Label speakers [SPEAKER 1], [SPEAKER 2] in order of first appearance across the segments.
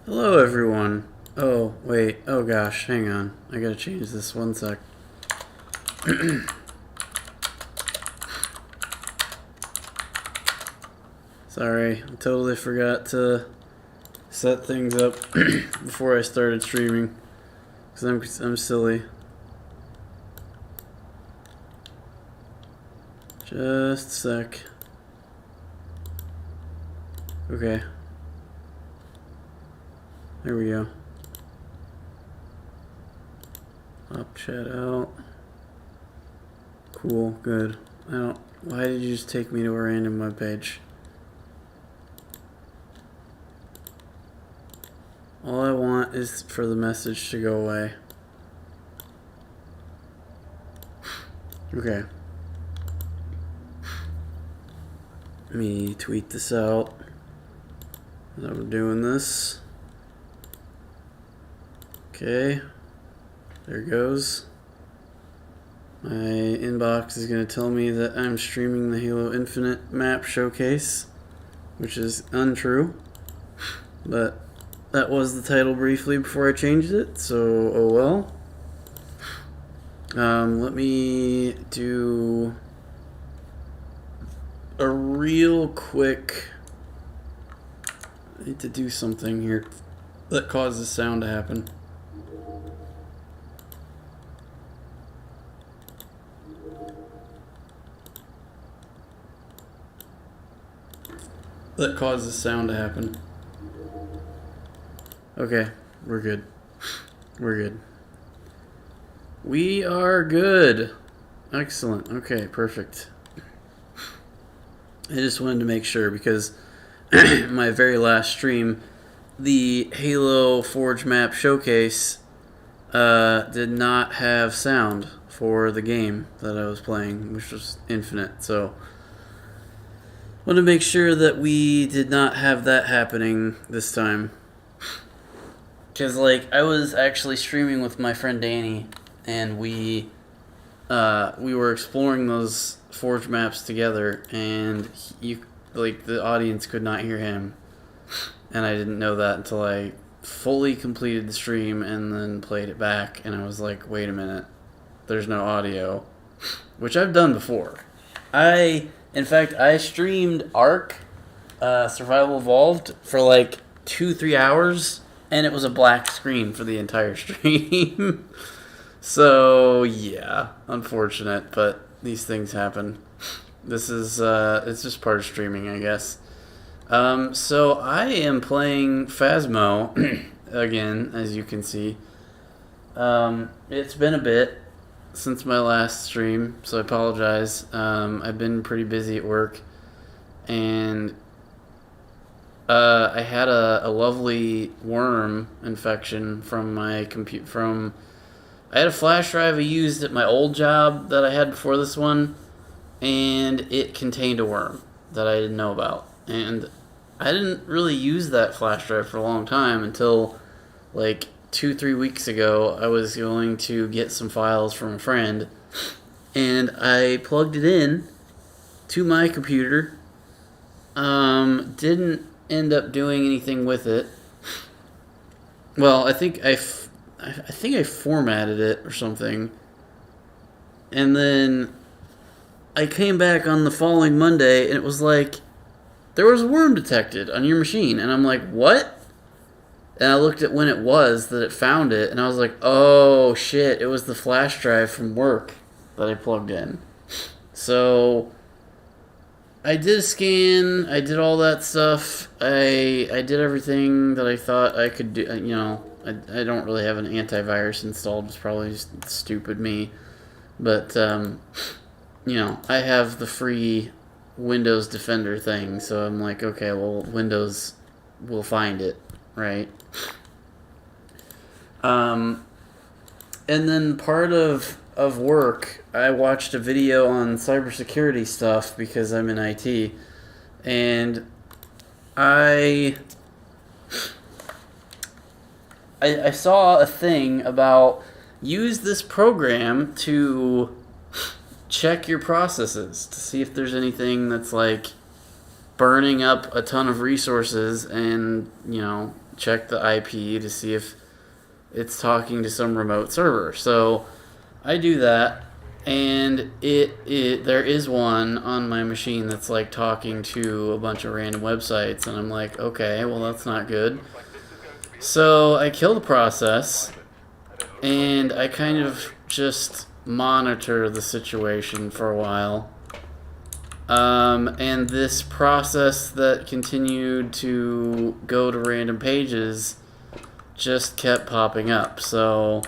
[SPEAKER 1] Hello, everyone. Oh, wait. Oh, gosh. Hang on. I gotta change this 1 sec. Sorry. I totally forgot to set things up before I started streaming. Because I'm silly. Just a sec. Okay. There we go. Up, chat out. Cool, good. Why did you just take me to a random webpage? All I want is for the message to go away. Okay. Let me tweet this out that we're doing this. Okay. There it goes. My inbox is going to tell me that I'm streaming the Halo Infinite map showcase, which is untrue. But that was the title briefly before I changed it, so oh well. Let me do a real quick... I need to do something here that causes sound to happen. That causes sound to happen. Okay, we're good. We're good. We are good. Excellent. Okay, perfect. I just wanted to make sure because my very last stream, the Halo Forge map showcase did not have sound for the game that I was playing, which was Infinite. So I want to make sure that we did not have that happening this time. Because, I was actually streaming with my friend Danny, and we were exploring those Forge maps together, and the audience could not hear him. And I didn't know that until I fully completed the stream and then played it back, and I was like, wait a minute, there's no audio. Which I've done before. In fact, I streamed Ark, Survival Evolved, for 2-3 hours, and it was a black screen for the entire stream. So, yeah, unfortunate, but these things happen. This is, it's just part of streaming, I guess. So I am playing Phasmo, again, as you can see. It's been a bit since my last stream, so I apologize. I've been pretty busy at work, and I had a lovely worm infection from my computer. I had a flash drive I used at my old job that I had before this one, and it contained a worm that I didn't know about. And I didn't really use that flash drive for a long time until 2-3 weeks ago. I was going to get some files from a friend, and I plugged it in to my computer. Didn't end up doing anything with it. Well, I think I formatted it or something, and then I came back on the following Monday, and it was like, there was a worm detected on your machine, and I'm like, what? And I looked at when it was that it found it, and I was like, oh shit, it was the flash drive from work that I plugged in. So I did a scan, I did all that stuff, I did everything that I thought I could do. I don't really have an antivirus installed, it's probably just stupid me. But, I have the free Windows Defender thing, so I'm like, okay, well, Windows will find it, right? And then part of work, I watched a video on cybersecurity stuff because I'm in IT, and I saw a thing about use this program to check your processes to see if there's anything that's burning up a ton of resources and check the IP to see if it's talking to some remote server. So I do that, and there is one on my machine that's like talking to a bunch of random websites, and I'm like, okay, well that's not good. So I kill the process, and I kind of just monitor the situation for a while. And this process that continued to go to random pages just kept popping up. So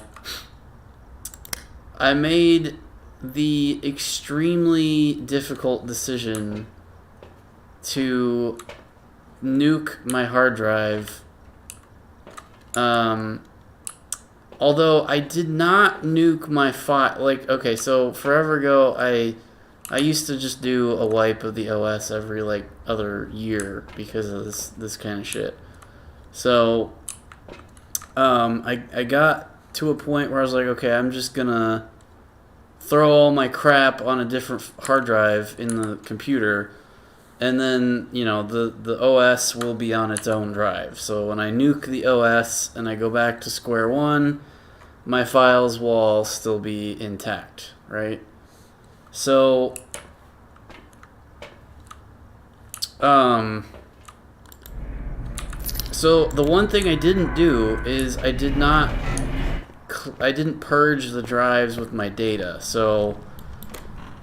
[SPEAKER 1] I made the extremely difficult decision to nuke my hard drive. Although I did not nuke my file. Like, okay, so forever ago, I used to just do a wipe of the OS every like other year because of this kind of shit. So I got to a point where I was like, okay, I'm just gonna throw all my crap on a different hard drive in the computer, and then, you know, the OS will be on its own drive. So when I nuke the OS and I go back to square one, my files will all still be intact, right? So so the one thing I didn't do is I didn't purge the drives with my data. So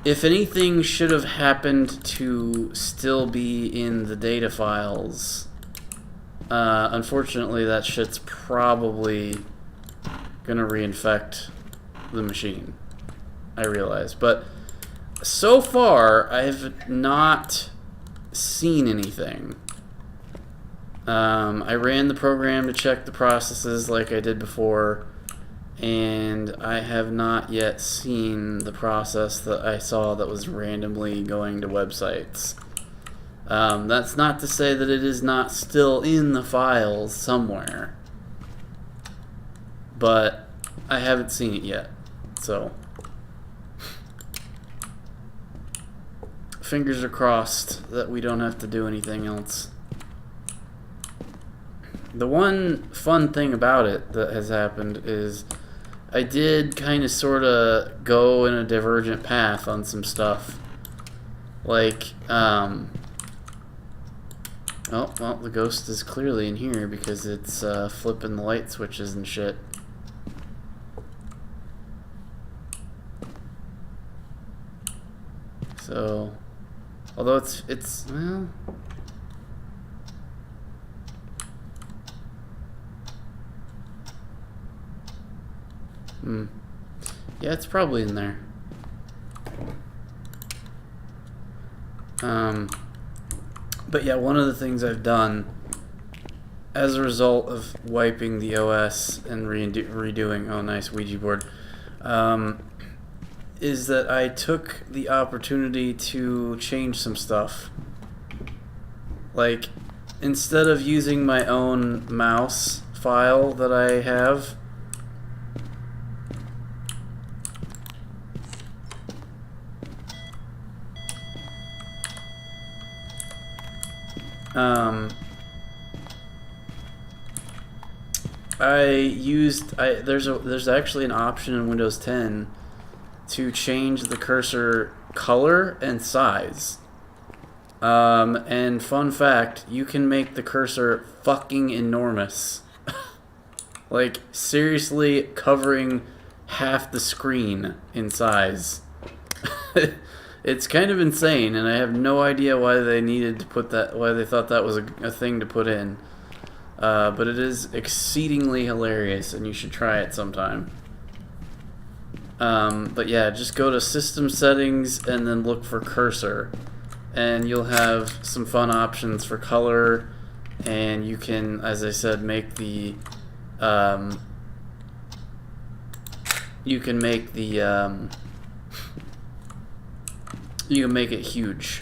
[SPEAKER 1] if anything should have happened to still be in the data files, unfortunately that shit's probably gonna reinfect the machine, I realize. But so far I've not seen anything. I ran the program to check the processes like I did before, and I have not yet seen the process that I saw that was randomly going to websites. That's not to say that it is not still in the files somewhere, but I haven't seen it yet. So fingers are crossed that we don't have to do anything else. The one fun thing about it that has happened is I did kind of sort of go in a divergent path on some stuff. Like, oh, well, the ghost is clearly in here because it's flipping the light switches and shit. So, although it's well, yeah, it's probably in there. But yeah, one of the things I've done as a result of wiping the OS and redoing, oh nice Ouija board, is that I took the opportunity to change some stuff. Like, instead of using my own mouse file that I have, there's actually an option in Windows 10 to change the cursor color and size. And fun fact, you can make the cursor fucking enormous. Like, seriously covering half the screen in size. It's kind of insane, and I have no idea why they needed to put that, why they thought that was a thing to put in. But it is exceedingly hilarious, and you should try it sometime. But yeah, just go to System Settings and then look for Cursor, and you'll have some fun options for color, and you can, as I said, make the you can make it huge.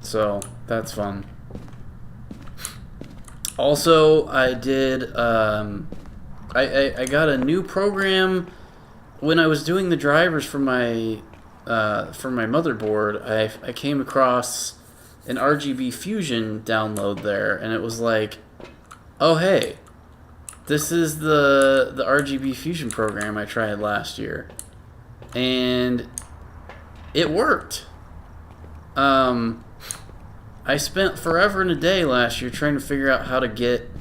[SPEAKER 1] So that's fun. Also, I did I got a new program when I was doing the drivers for my motherboard. I came across an RGB Fusion download there, and it was like, oh hey, this is the RGB Fusion program I tried last year, and it worked. I spent forever and a day last year trying to figure out how to get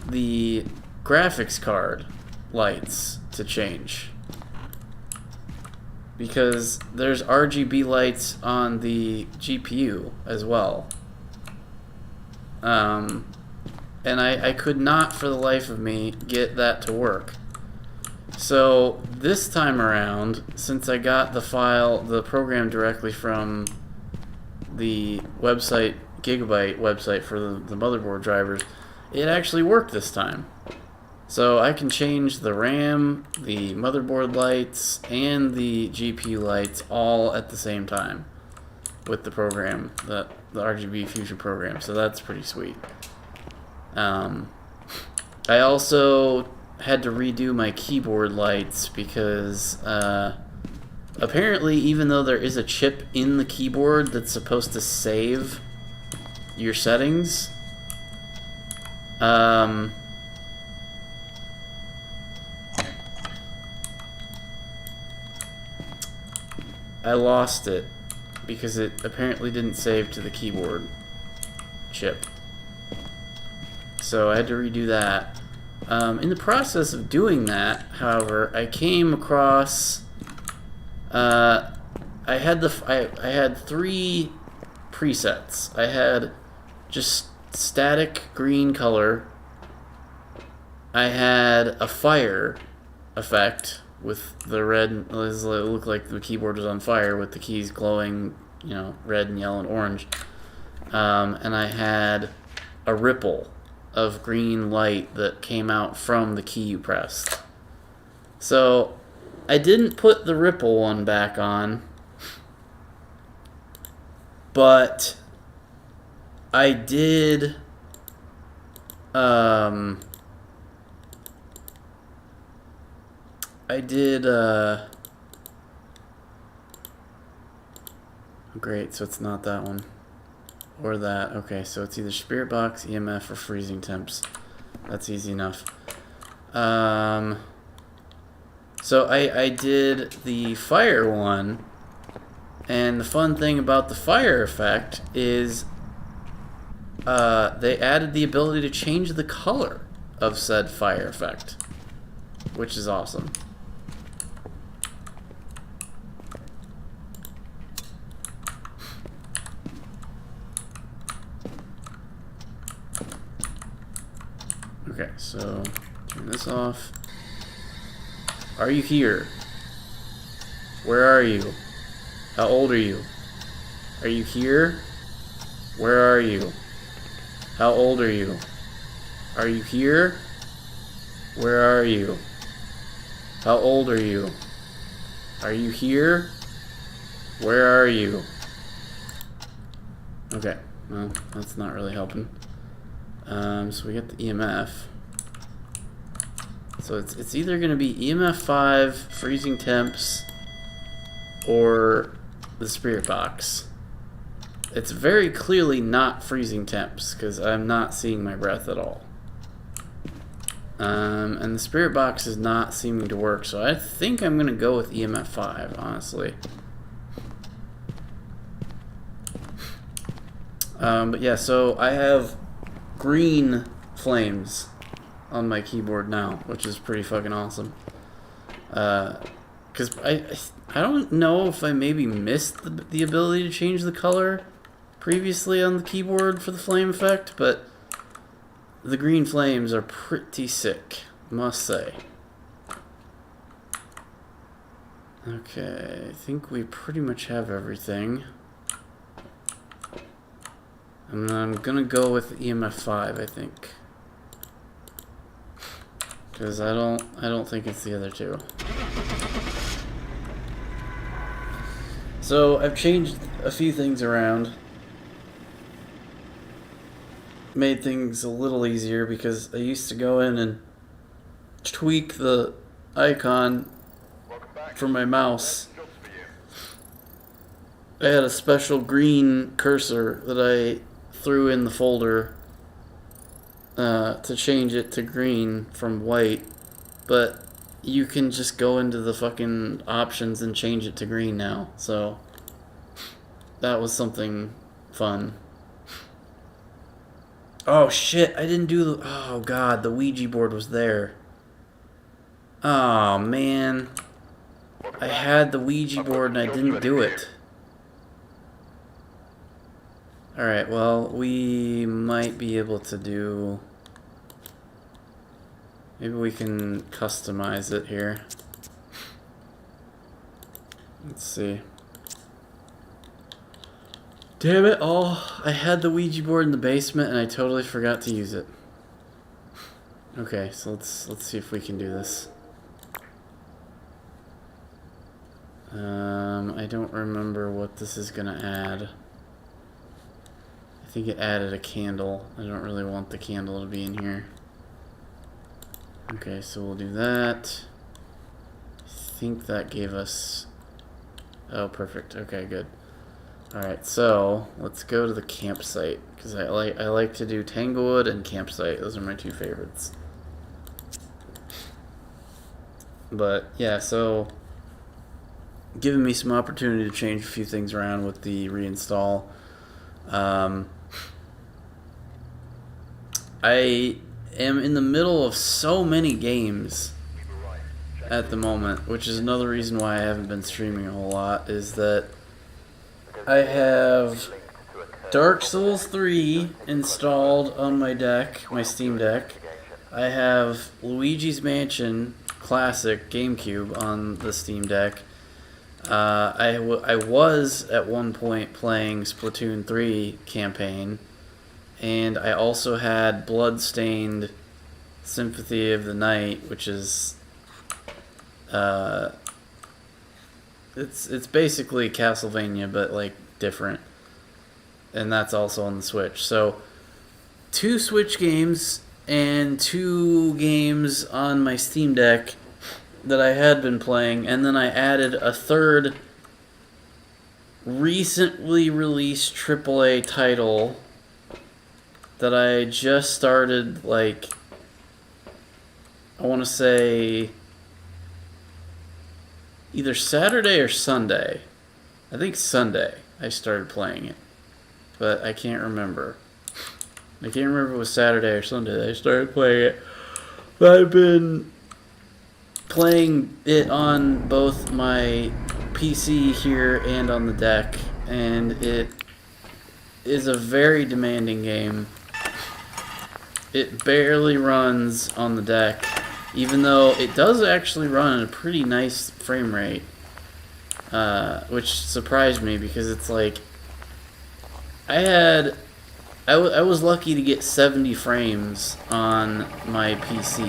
[SPEAKER 1] the graphics card lights to change, because there's RGB lights on the GPU as well. And I could not for the life of me get that to work. So this time around, since I got the program directly from the website, Gigabyte website for the motherboard drivers, it actually worked this time. So I can change the RAM, the motherboard lights, and the GPU lights all at the same time with the program, the RGB Fusion program. So that's pretty sweet. I also had to redo my keyboard lights because apparently, even though there is a chip in the keyboard that's supposed to save your settings, I lost it because it apparently didn't save to the keyboard chip. So I had to redo that. In the process of doing that, however, I came across I had 3 presets. I had just static green color. I had a fire effect with the red. It looked like the keyboard was on fire with the keys glowing, red and yellow and orange. And I had a ripple of green light that came out from the key you pressed. So I didn't put the ripple one back on, but I did great, so it's not that one or that. Okay, so it's either spirit box, EMF, or freezing temps. That's easy enough. So I did the fire one, and the fun thing about the fire effect is they added the ability to change the color of said fire effect, which is awesome. Okay, so turn this off. Are you here? Where are you? How old are you? Are you here? Where are you? How old are you? Are you here? Where are you? How old are you? Are you here? Where are you? Okay, well, that's not really helping. So we get the EMF. So it's either going to be EMF 5, freezing temps, or the spirit box. It's very clearly not freezing temps because I'm not seeing my breath at all. And the spirit box is not seeming to work, so I think I'm going to go with EMF 5, honestly. But yeah, so I have green flames on my keyboard now, which is pretty fucking awesome. Because I don't know if I maybe missed the ability to change the color previously on the keyboard for the flame effect, but the green flames are pretty sick, must say. Okay, I think we pretty much have everything. And I'm gonna go with EMF 5, I think. Because I don't think it's the other two. So I've changed a few things around. Made things a little easier because I used to go in and tweak the icon for my mouse I had a special green cursor that I threw in the folder to change it to green from white, but you can just go into the fucking options and change it to green now. So that was something fun. Oh shit, I didn't do the... Oh god, the Ouija board was there. Oh man. I had the Ouija board and I didn't do it. Alright, well, we might be able to do... Maybe we can customize it here. Let's see. Damn it! Oh, I had the Ouija board in the basement and I totally forgot to use it. Okay, so let's see if we can do this. I don't remember what this is gonna add. I think it added a candle. I don't really want the candle to be in here. Okay, so we'll do that. I think that gave us... Oh, perfect. Okay, good. Alright, so let's go to the campsite, because I like to do Tanglewood and campsite. Those are my two favorites. But yeah, so giving me some opportunity to change a few things around with the reinstall. I am in the middle of so many games at the moment, which is another reason why I haven't been streaming a whole lot, is that I have Dark Souls 3 installed on my deck, my Steam Deck. I have Luigi's Mansion Classic GameCube on the Steam Deck. I was at one point playing Splatoon 3 campaign, and I also had Bloodstained Sympathy of the Night, which is it's basically Castlevania but like different, and that's also on the Switch. So 2 Switch games and 2 games on my Steam Deck that I had been playing, and then I added a third recently released AAA title that I just started, like, I want to say either Saturday or Sunday. I think Sunday I started playing it, but I can't remember. I can't remember if it was Saturday or Sunday that I started playing it. But I've been playing it on both my PC here and on the deck, and it is a very demanding game. It barely runs on the deck, even though it does actually run at a pretty nice frame rate, which surprised me, because it's like I was lucky to get 70 frames on my PC,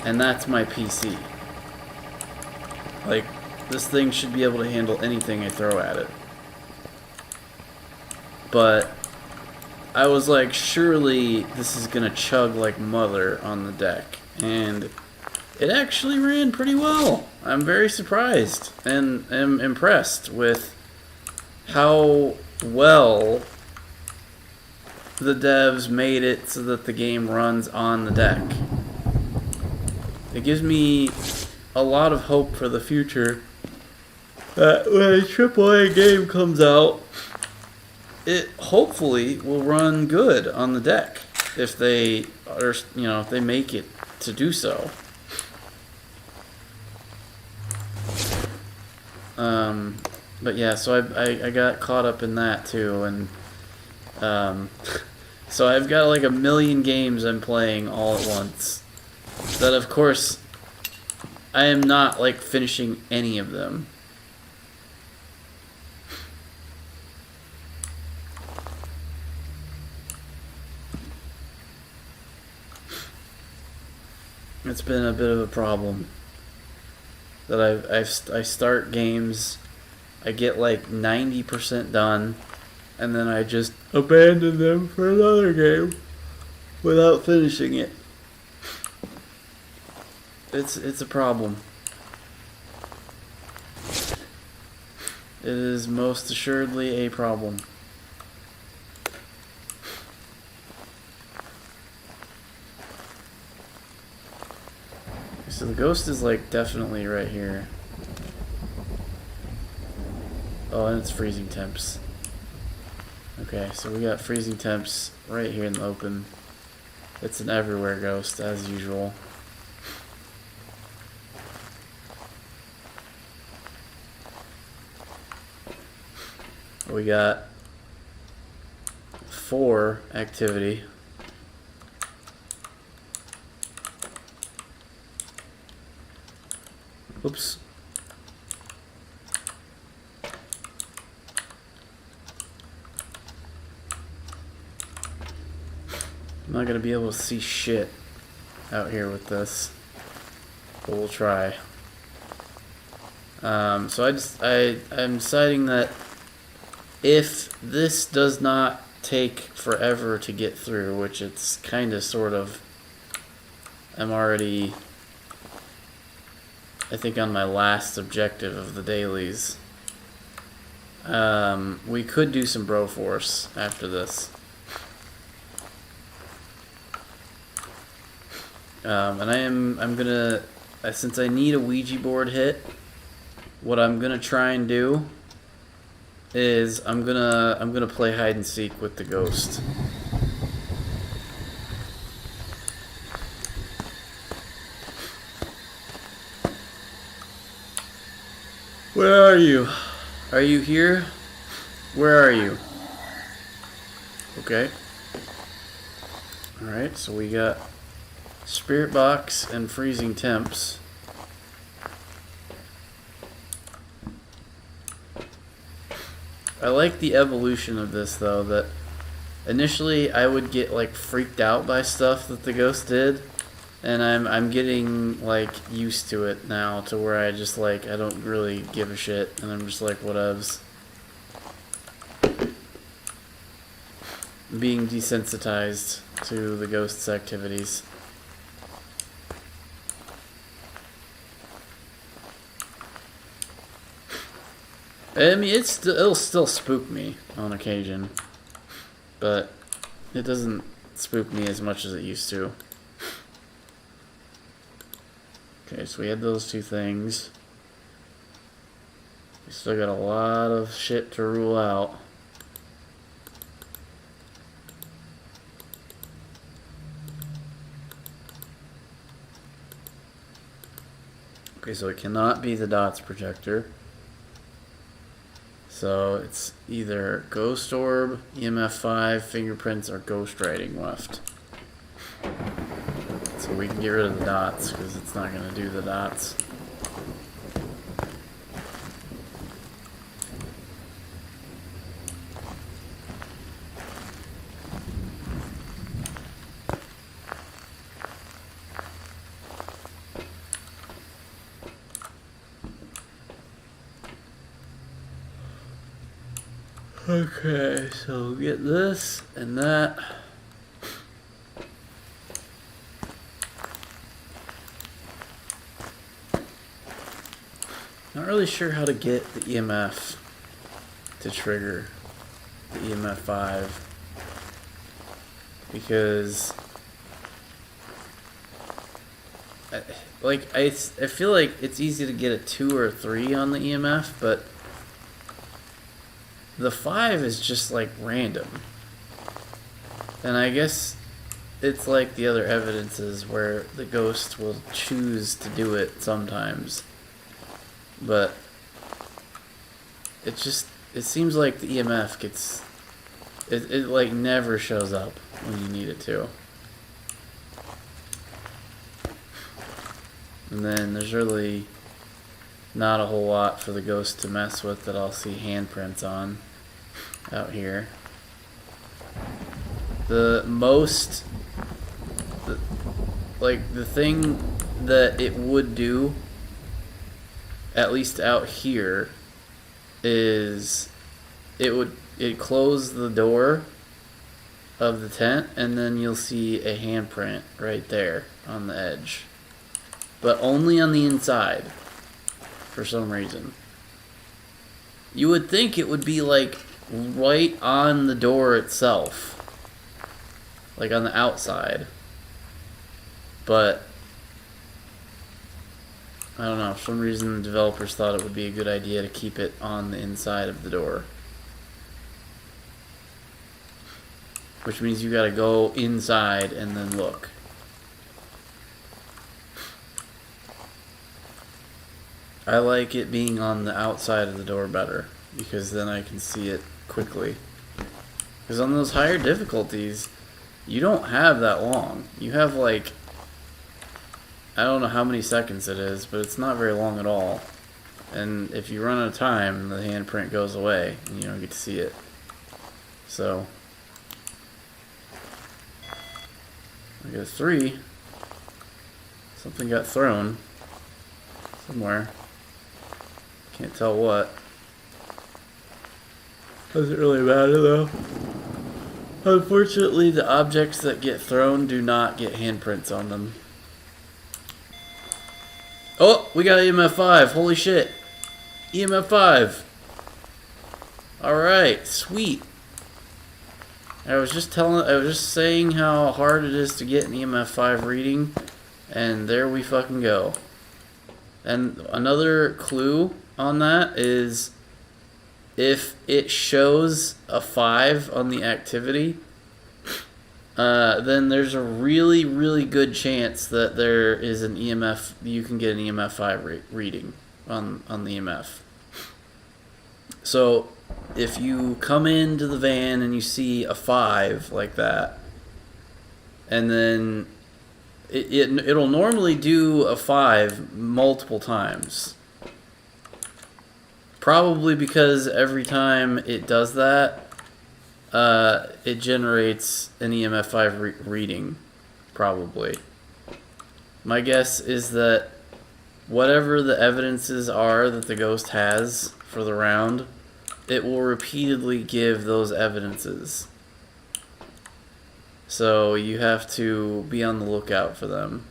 [SPEAKER 1] and that's my PC. Like, this thing should be able to handle anything I throw at it. But I was like, surely this is gonna chug like mother on the deck, and it actually ran pretty well. I'm very surprised and am impressed with how well the devs made it so that the game runs on the deck. It gives me a lot of hope for the future that when a AAA game comes out, it hopefully will run good on the deck if they are, if they make it to do so. But yeah, so I got caught up in that too, and so I've got like 1 million games I'm playing all at once. That, of course, I am not like finishing any of them. It's been a bit of a problem that I start games, I get like 90% done, and then I just abandon them for another game without finishing it. It's a problem. It is most assuredly a problem. So the ghost is like definitely right here. Oh, and it's freezing temps. Okay, so we got freezing temps right here in the open. It's an everywhere ghost, as usual. We got 4 activity. Oops. I'm not gonna be able to see shit out here with this, but we'll try. So I'm deciding that if this does not take forever to get through, which it's kind of sort of, I'm already, I think, on my last objective of the dailies. We could do some Broforce after this. And I'm gonna, since I need a Ouija board hit, what I'm gonna try and do is I'm gonna play hide and seek with the ghost. Where are you? Are you here? Where are you? Okay. Alright, so we got Spirit Box and Freezing Temps. I like the evolution of this, though, that initially I would get like freaked out by stuff that the ghost did, and I'm getting like used to it now, to where I just like, I don't really give a shit, and I'm just like, whatevs. Being desensitized to the ghost's activities. I mean, it'll still spook me on occasion, but it doesn't spook me as much as it used to. Okay, so we had those 2 things. We still got a lot of shit to rule out. Okay, so it cannot be the dots projector. So it's either Ghost Orb, EMF 5, Fingerprints, or Ghost Writing left. So we can get rid of the dots, because it's not going to do the dots. Okay, so get this and that. Not really sure how to get the EMF to trigger the EMF 5, because I feel like it's easy to get a 2 or 3 on the EMF, but the 5 is just like random. And I guess it's like the other evidences where the ghost will choose to do it sometimes. But it seems like the EMF gets, it like never shows up when you need it to. And then there's really not a whole lot for the ghost to mess with that I'll see handprints on out here. The thing that it would do, at least out here, is it close the door of the tent, and then you'll see a handprint right there on the edge, but only on the inside for some reason. You would think it would be like right on the door itself. Like on the outside. But I don't know, for some reason the developers thought it would be a good idea to keep it on the inside of the door. Which means you gotta go inside and then look. I like it being on the outside of the door better, because then I can see it quickly. Because on those higher difficulties, you don't have that long. You have like, I don't know how many seconds it is, but it's not very long at all. And if you run out of time, the handprint goes away and you don't get to see it. So, I got a 3. Something got thrown somewhere. Can't tell what. Doesn't really matter though. Unfortunately, the objects that get thrown do not get handprints on them. Oh, we got EMF 5. Holy shit. EMF 5. Alright, sweet. I was just saying how hard it is to get an EMF 5 reading, and there we fucking go. And another clue on that is if it shows a 5 on the activity, then there's a really, really good chance that there is an EMF, you can get an EMF 5 reading on the EMF. So if you come into the van and you see a 5 like that, and then it'll normally do a 5 multiple times. Probably because every time it does that, it generates an EMF 5 reading. Probably. My guess is that whatever the evidences are that the ghost has for the round, it will repeatedly give those evidences. So you have to be on the lookout for them.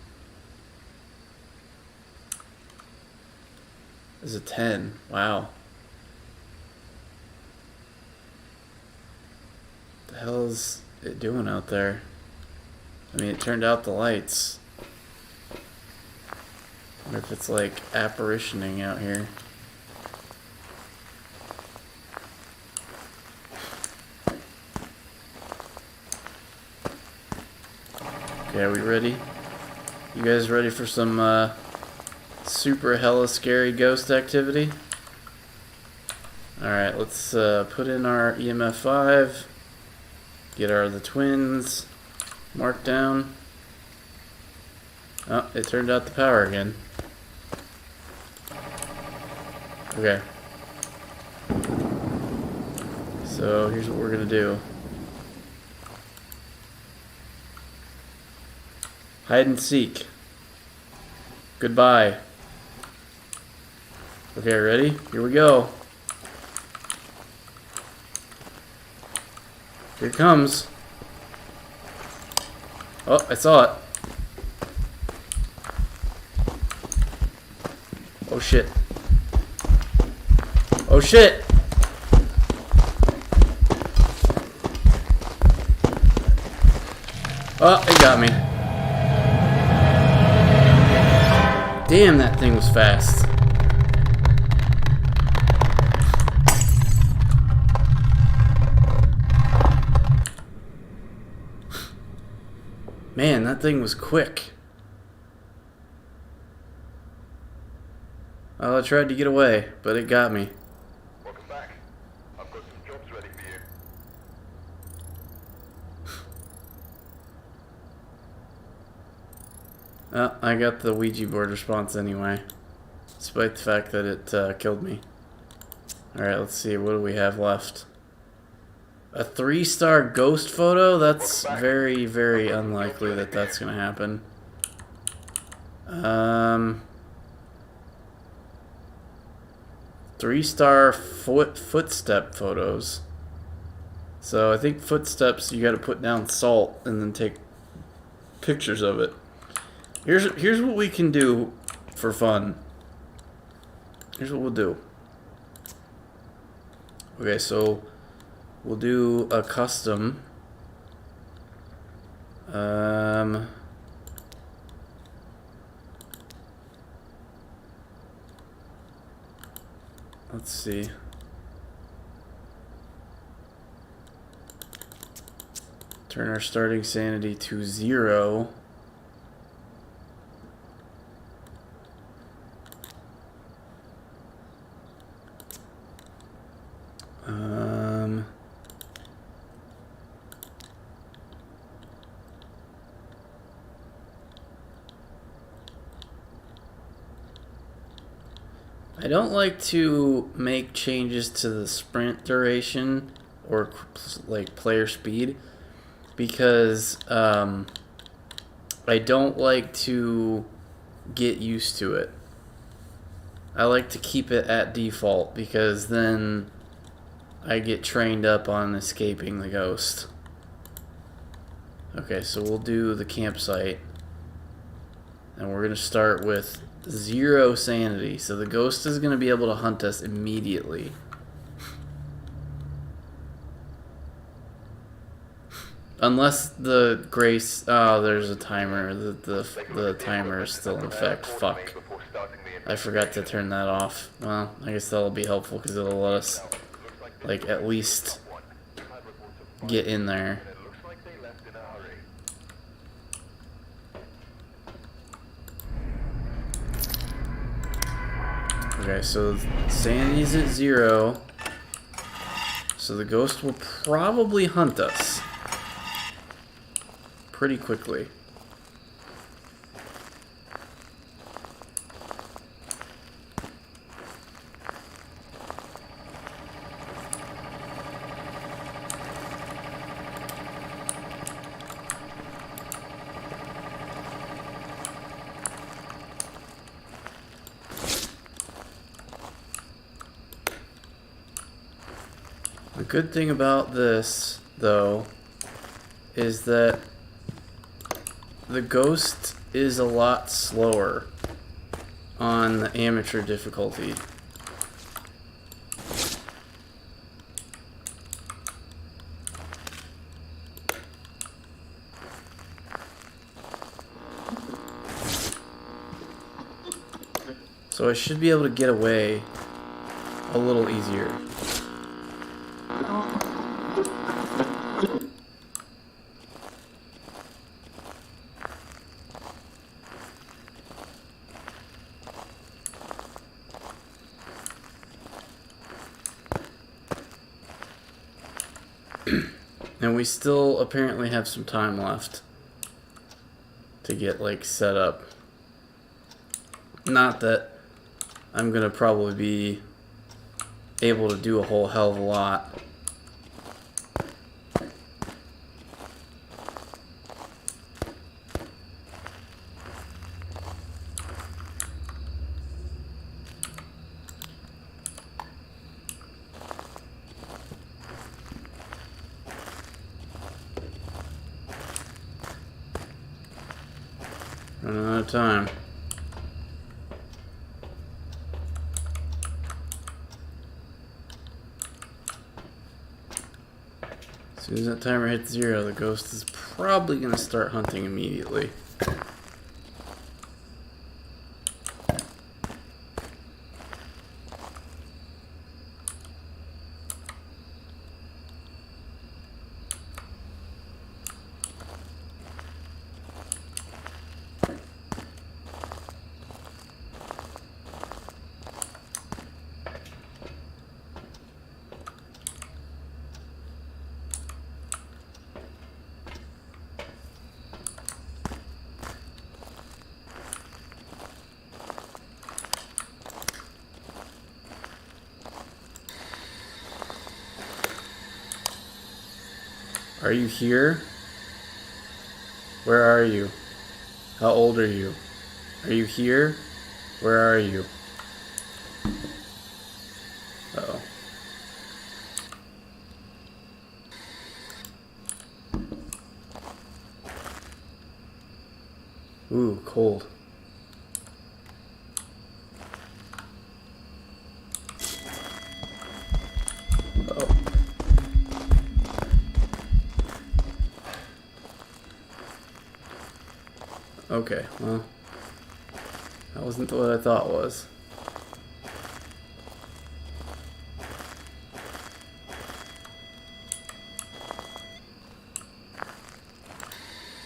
[SPEAKER 1] There's a 10. Wow. What the hell is it doing out there? I mean, it turned out the lights. I wonder if it's like apparitioning out here. Okay, are we ready? You guys ready for some super hella scary ghost activity? Alright, let's put in our EMF 5. Get the twins marked down. Oh, it turned out the power again. Okay. So here's what we're gonna do. Hide and seek. Goodbye. Okay, ready? Here we go. Here it comes. Oh, I saw it. Oh shit. Oh shit! Oh, it got me. Damn, that thing was fast. Man, that thing was quick. Oh, I tried to get away, but it got me.
[SPEAKER 2] Welcome back. I've got some jobs ready for you.
[SPEAKER 1] Oh, I got the Ouija board response anyway, despite the fact that it killed me. Alright, let's see, what do we have left? A 3-star ghost photo? That's very, very unlikely that that's gonna happen. 3-star footstep photos. So I think footsteps, you gotta put down salt and then take pictures of it. Here's what we can do for fun. Here's what we'll do. Okay, so we'll do a custom. Let's see. Turn our starting sanity to 0. I don't like to make changes to the sprint duration or like player speed because I don't like to get used to it. I like to keep it at default because then I get trained up on escaping the ghost. Okay, so we'll do the campsite. And we're going to start with 0 sanity. So the ghost is going to be able to hunt us immediately. Unless the grace... Oh, there's a timer. The timer is still in effect. Fuck. I forgot to turn that off. Well, I guess that'll be helpful because it'll let us, like, at least get in there. Okay, so sanity's at 0. So the ghost will probably hunt us pretty quickly. The good thing about this, though, is that the ghost is a lot slower on the amateur difficulty. So I should be able to get away a little easier. And we still apparently have some time left to get, like, set up. Not that I'm gonna probably be able to do a whole hell of a lot. Running out of time. As soon as that timer hits 0, the ghost is probably going to start hunting immediately. Are you here? Where are you? How old are you? Are you here? Where are you? Uh-oh. Ooh, cold. Okay, well, that wasn't what I thought it was.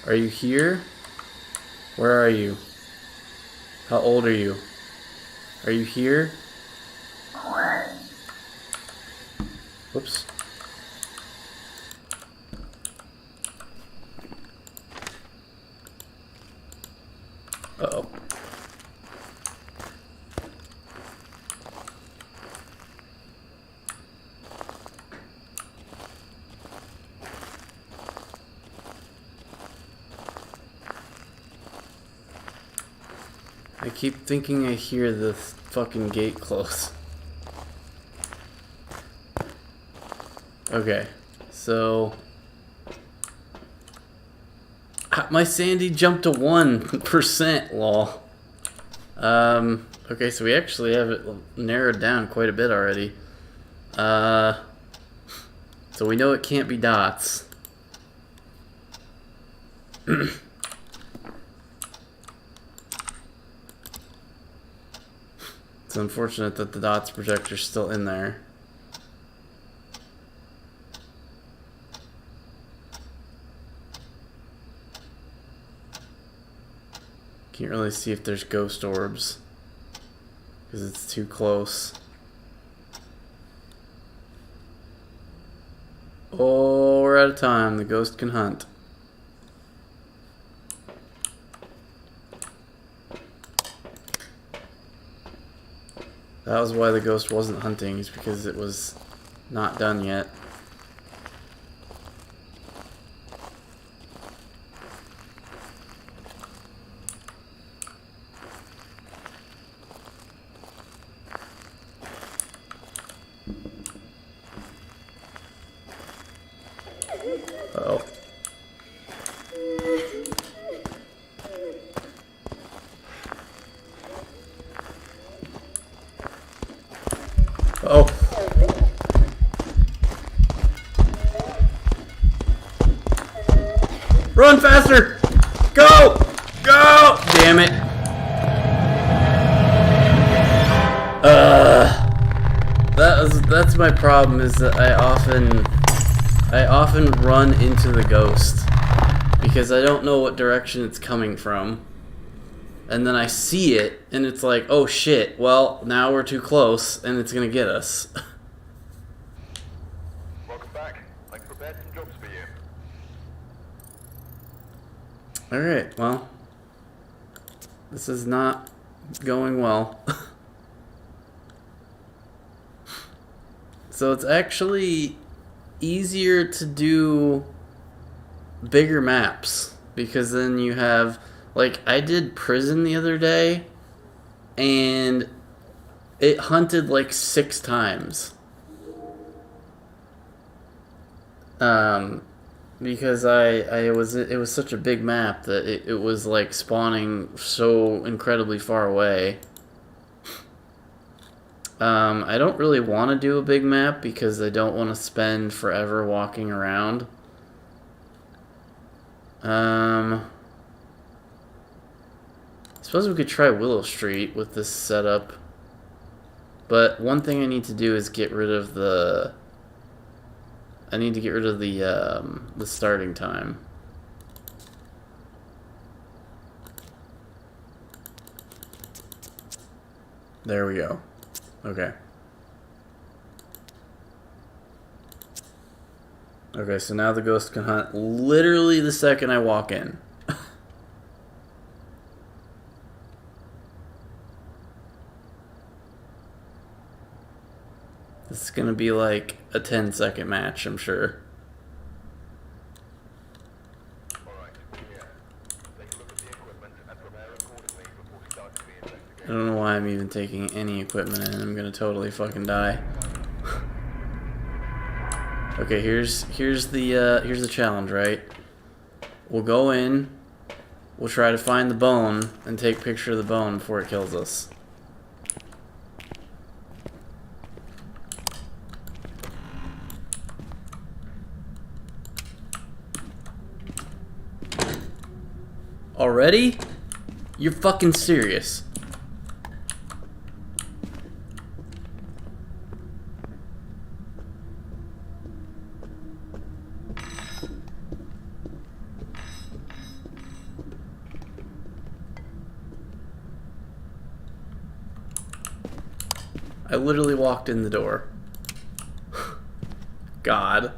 [SPEAKER 1] Are you here? Where are you? How old are you? Are you here? Whoops. Uh-oh. I keep thinking I hear the fucking gate close. Okay, so my sandy jumped to 1%, lol. Okay, so we actually have it narrowed down quite a bit already. So we know it can't be dots. It's unfortunate that the dots projector's still in there. Can't really see if there's ghost orbs because it's too close. Oh, we're out of time. The ghost can hunt. That was why the ghost wasn't hunting, is because it was not done yet. Uh-oh. Oh. Run faster! Go! Go! Damn it. That's my problem, is that I often run into the ghost because I don't know what direction it's coming from. And then I see it, and it's like, oh shit, well, now we're too close, and it's gonna get us.
[SPEAKER 2] Welcome back. I prepared some jobs for you.
[SPEAKER 1] Alright, well, this is not going well. So it's actually easier to do bigger maps, because then you have, like, I did prison the other day, and it hunted like 6 times. Because it was such a big map that it was like spawning so incredibly far away. I don't really want to do a big map because I don't want to spend forever walking around. I suppose we could try Willow Street with this setup. But one thing I need to do is get rid of the... I need to get rid of the starting time. There we go. Okay. Okay, so now the ghost can hunt literally the second I walk in. This is gonna be like a 10-second match, I'm sure.
[SPEAKER 2] Alright, yeah. Take a look at the equipment and prepare accordingly before starting the investigation.
[SPEAKER 1] I don't know why I'm even taking any equipment in. I'm gonna totally fucking die. Okay, here's the challenge, right? We'll go in, we'll try to find the bone and take a picture of the bone before it kills us. Already? You're fucking serious. I literally walked in the door. God.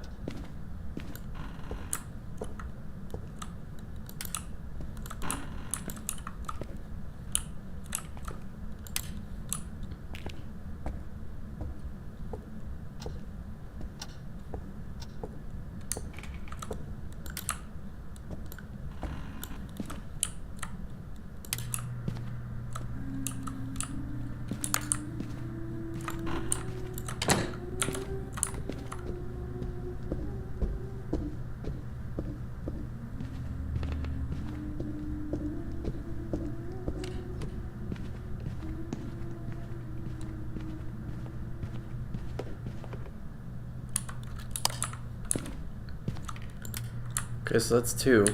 [SPEAKER 1] Okay, so that's 2.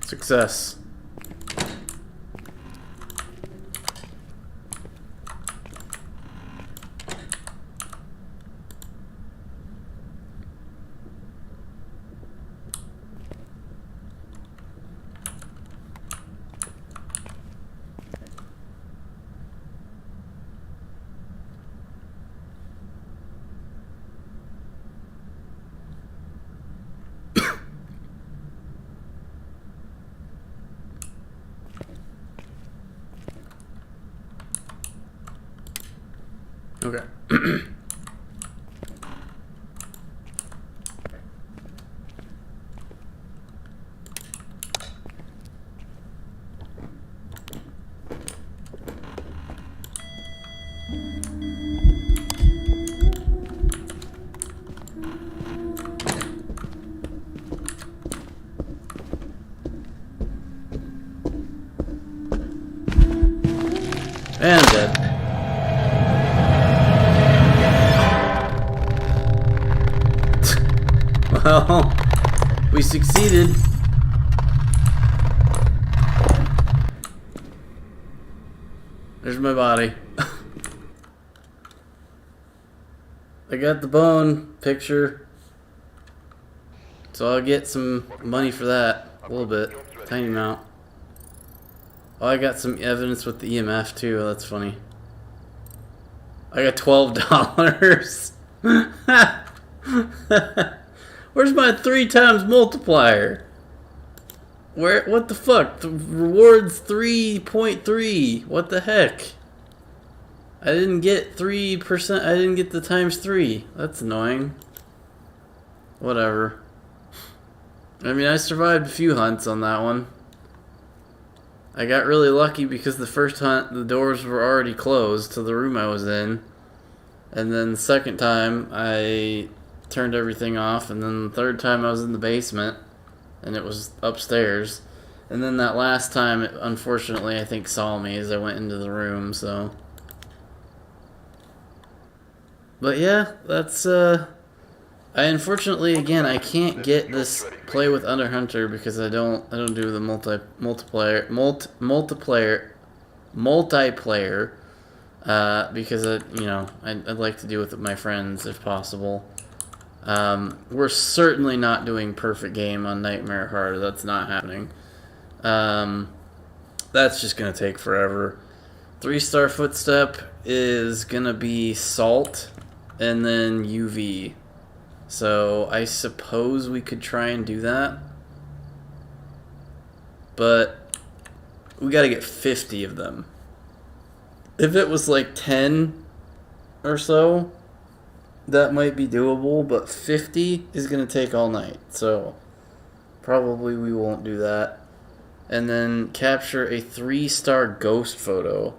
[SPEAKER 1] Success. Okay. And I'm dead. Well, we succeeded. There's my body. I got the bone picture, so I'll get some money for that. A little bit. Tiny amount. Oh, I got some evidence with the EMF too. That's funny. I got $12. Where's my 3 times multiplier? Where? What the fuck? The reward's 3.3. What the heck? I didn't get 3%. I didn't get the times 3. That's annoying. Whatever. I mean, I survived a few hunts on that one. I got really lucky because the first hunt, the doors were already closed to the room I was in. And then the second time, I turned everything off. And then the third time, I was in the basement. And it was upstairs. And then that last time, it, unfortunately, I think saw me as I went into the room, so. But yeah, that's, I unfortunately, again, I can't get this play with Underhunter because I don't do the multiplayer, because I'd like to do it with my friends if possible. We're certainly not doing perfect game on Nightmare Hard. That's not happening. That's just gonna take forever. 3-star footstep is gonna be salt and then UV. So I suppose we could try and do that. But we gotta get 50 of them. If it was like 10 or so, that might be doable, but 50 is gonna take all night. So Probably we won't do that. And then capture a 3-star ghost photo.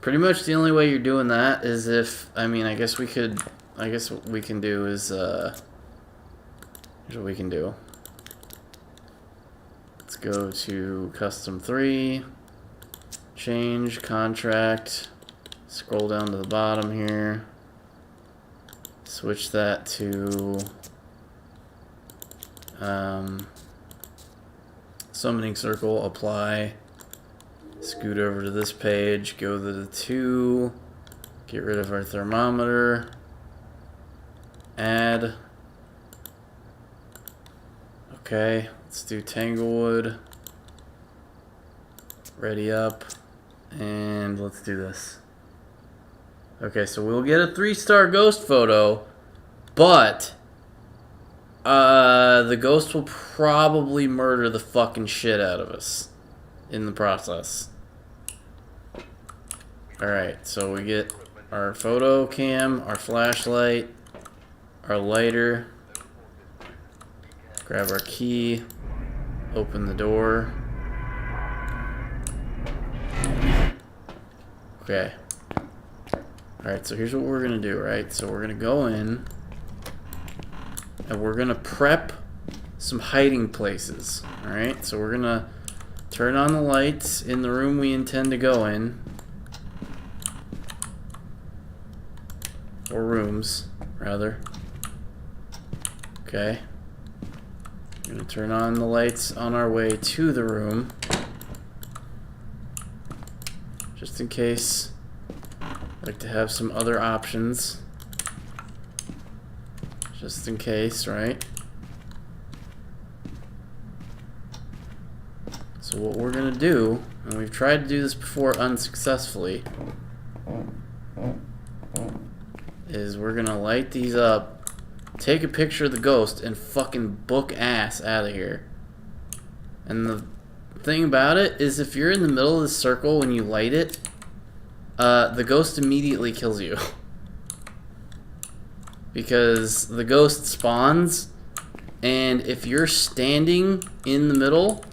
[SPEAKER 1] Pretty much the only way you're doing that is if, I guess what we can do is, here's what we can do. Let's go to custom 3, change contract, scroll down to the bottom here, switch that to summoning circle, apply, scoot over to this page, go to the 2, get rid of our thermometer, add, okay, let's do Tanglewood, ready up, and let's do this. Okay, so we'll get a 3-star ghost photo, but the ghost will probably murder the fucking shit out of us in the process. Alright, so we get our photo cam, our flashlight, our lighter, grab our key, open the door. Okay. Alright, so here's what we're gonna do, right? So we're gonna go in and we're gonna prep some hiding places. Alright, so we're gonna turn on the lights in the room we intend to go in. Or rooms, rather. Okay. We're gonna turn on the lights on our way to the room. Just in case. I'd like to have some other options. Just in case, right? So what we're gonna do, and we've tried to do this before unsuccessfully, is we're gonna light these up, take a picture of the ghost, and fucking book ass out of here. And the thing about it is if you're in the middle of the circle when you light it, the ghost immediately kills you. Because the ghost spawns, and if you're standing in the middle,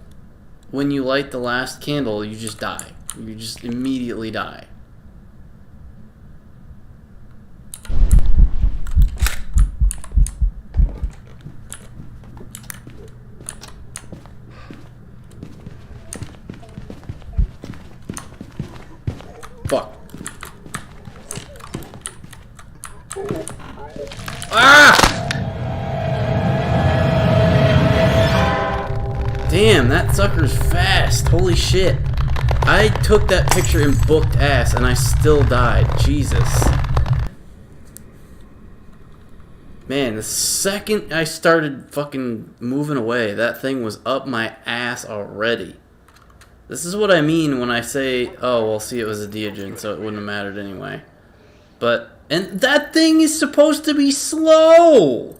[SPEAKER 1] when you light the last candle, you just die. You just immediately die. Fuck. Ah! Damn, that sucker's fast. Holy shit. I took that picture and booked ass and I still died. Jesus. Man, the second I started fucking moving away, that thing was up my ass already. This is what I mean when I say, oh, well, see, it was a Deogen, so it wouldn't have mattered anyway. And that thing is supposed to be slow!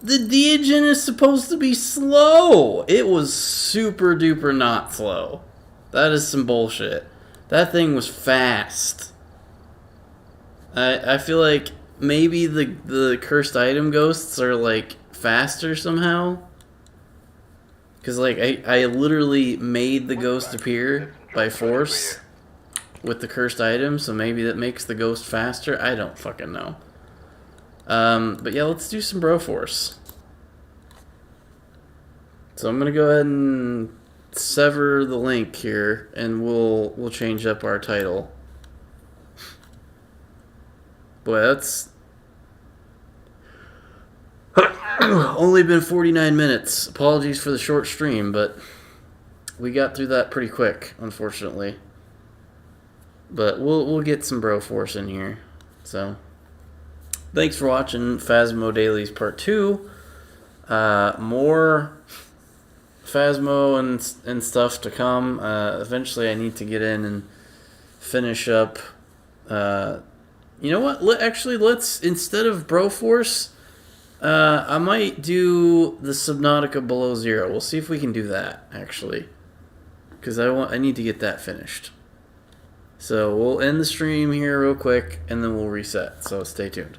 [SPEAKER 1] The Deogen is supposed to be slow! It was super duper not slow. That is some bullshit. That thing was fast. I feel like maybe the cursed item ghosts are, like, faster somehow. Because, like, I literally made the ghost appear by force with the cursed item, so maybe that makes the ghost faster. I don't fucking know. But yeah, let's do some Broforce. So I'm gonna go ahead and sever the link here, and we'll change up our title. Boy, that's only been 49 minutes. Apologies for the short stream, but we got through that pretty quick, unfortunately. But we'll get some Broforce in here. So, thanks for watching Phasmo Dailies Part 2. More Phasmo and stuff to come. Eventually I need to get in and finish up. You know what? Let's, instead of Broforce, I might do the Subnautica Below Zero. We'll see if we can do that, actually. Because I need to get that finished. So we'll end the stream here real quick, and then we'll reset. So stay tuned.